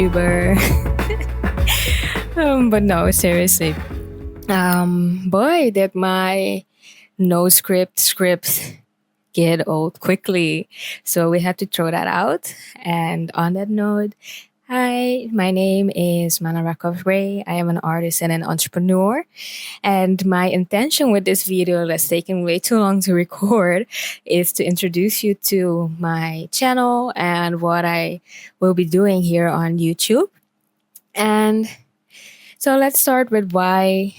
YouTuber. But no, seriously. Boy, did my no script get old quickly. So we have to throw that out. And on that note, hi, my name is Maanarak of Grey. I am an artist and an entrepreneur. And my intention with this video that's taking way too long to record is to introduce you to my channel and what I will be doing here on YouTube. And so let's start with why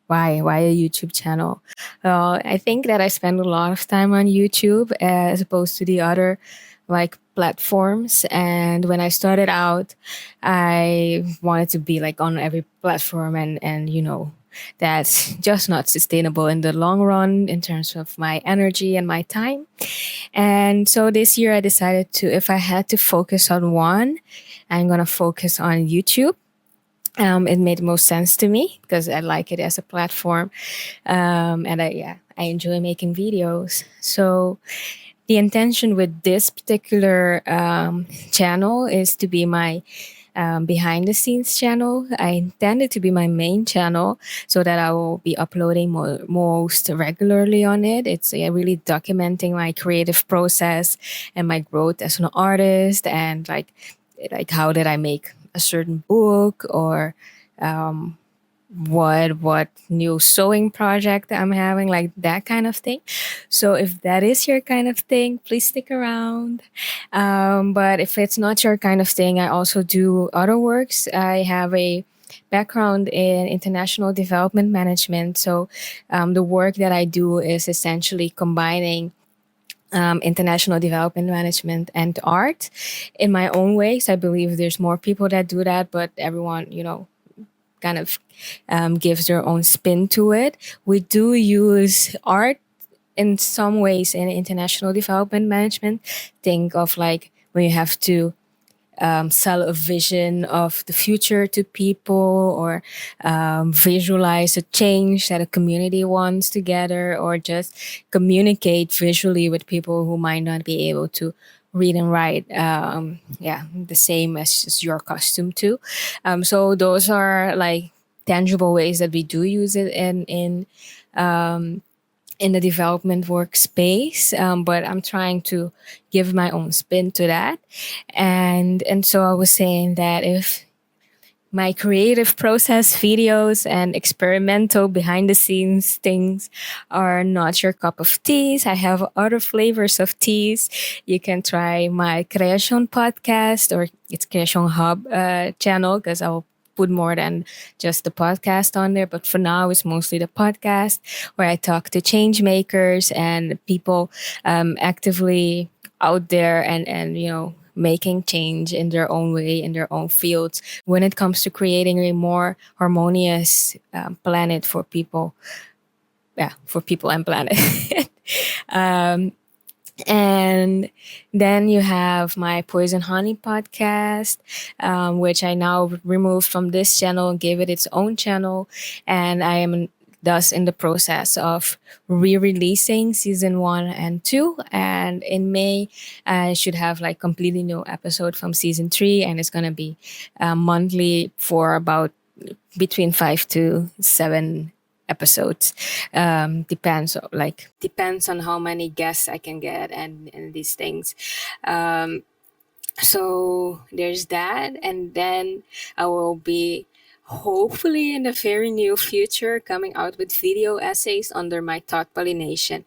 a YouTube channel? Well, I think that I spend a lot of time on YouTube as opposed to the other like platforms. And when I started out, I wanted to be like on every platform, and that's just not sustainable in the long run in terms of my energy and my time. And so this year I decided to, if I had to focus on one, I'm gonna focus on YouTube. It made most sense to me because I like it as a platform, and I enjoy making videos. So the intention with this particular channel is to be my behind the scenes channel. I intend it to be my main channel so that I will be uploading most regularly on it. It's really documenting my creative process and my growth as an artist, and like how did I make a certain book, or what new sewing project I'm having, like that kind of thing. So if that is your kind of thing, please stick around. But if it's not your kind of thing, I also do other works. I have a background in international development management. So the work that I do is essentially combining international development management and art in my own ways. I believe there's more people that do that, but everyone, kind of gives their own spin to it. We do use art in some ways in international development management. Think of like when you have to sell a vision of the future to people, or visualize a change that a community wants together, or just communicate visually with people who might not be able to read and write the same as your costume too. So those are like tangible ways that we do use it in the development workspace, but I'm trying to give my own spin to that. And so I was saying that if my creative process videos and experimental behind the scenes things are not your cup of teas, I have other flavors of teas. You can try my Kreashon Podcast, or it's Kreashon Hub channel, because I'll put more than just the podcast on there. But for now, it's mostly the podcast where I talk to change makers and people actively out there, and making change in their own way, in their own fields, when it comes to creating a more harmonious planet for people. Yeah, for people and planet. um, and then you have my Poison Honey podcast, which I now removed from this channel and gave it its own channel. And I am thus in the process of re-releasing season 1 and 2. And in May, I should have like completely new episode from season 3, and it's gonna be monthly for about between 5 to 7 episodes. Depends on how many guests I can get, and these things. So there's that, and then I will be hopefully in the very near future coming out with video essays under my Thought Pollination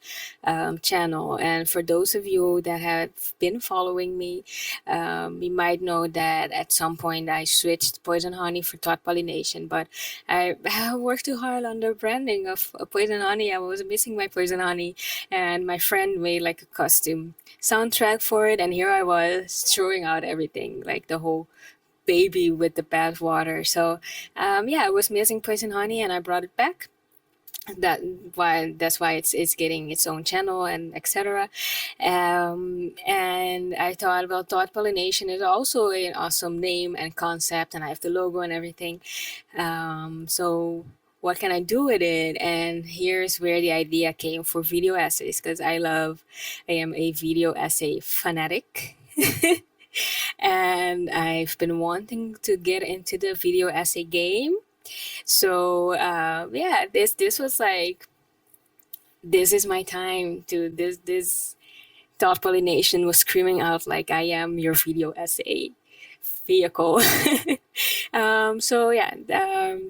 channel. And for those of you that have been following me, you might know that at some point I switched Poison Honey for Thought Pollination, but I worked too hard on the branding of Poison Honey. I was missing my Poison Honey, and my friend made like a costume soundtrack for it, and here I was throwing out everything, like the whole baby with the bath water. So I was missing Poison Honey, and I brought it back. That's why it's getting its own channel and etc. And I thought, well, Thought Pollination is also an awesome name and concept, and I have the logo and everything. So what can I do with it? And here's where the idea came for video essays, because I am a video essay fanatic. And I've been wanting to get into the video essay game. So yeah, this was like, this is my time to this thought pollination was screaming out like, I am your video essay vehicle. So yeah,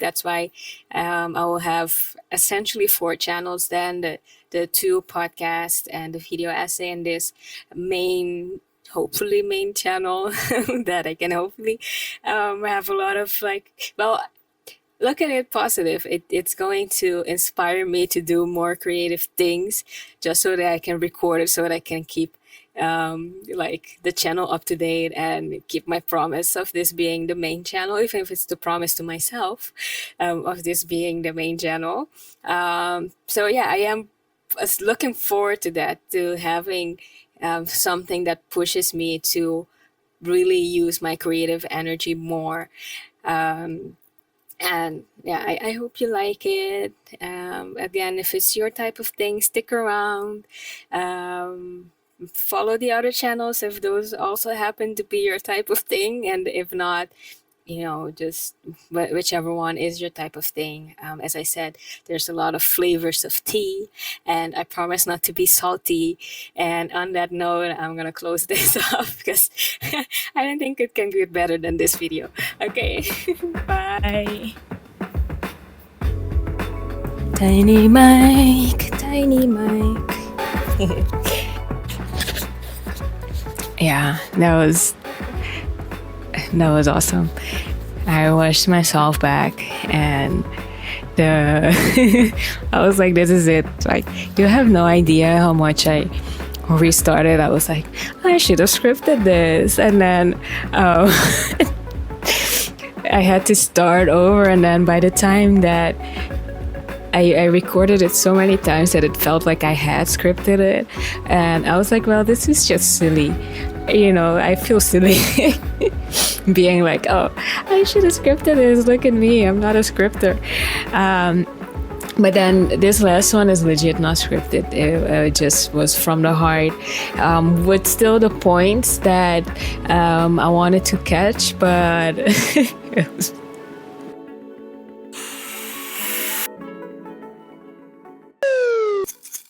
that's why I will have essentially four channels then, the two podcasts and the video essay, and this main, hopefully main channel that I can hopefully have a lot of like, well, look at it positive. It's going to inspire me to do more creative things, just so that I can record it, so that I can keep like the channel up to date and keep my promise of this being the main channel, even if it's the promise to myself of this being the main channel. So yeah, I am looking forward to that, to having something that pushes me to really use my creative energy more. Um, and yeah, I hope you like it. Again, if it's your type of thing, stick around. Follow the other channels if those also happen to be your type of thing. And if not, just whichever one is your type of thing. As I said, there's a lot of flavors of tea, and I promise not to be salty. And on that note, I'm gonna close this off because I don't think it can get better than this video. Okay, bye. Tiny Mike, Tiny Mike. Yeah, that was awesome. I watched myself back, and the I was like, this is it. Like, you have no idea how much I restarted. I was like, I should have scripted this, and then I had to start over. And then by the time that I recorded it so many times that it felt like I had scripted it, and I was like, well, this is just silly. I feel silly being like, oh, I should have scripted this. Look at me, I'm not a scripter. But then this last one is legit not scripted. It just was from the heart, with still the points that I wanted to catch, but it was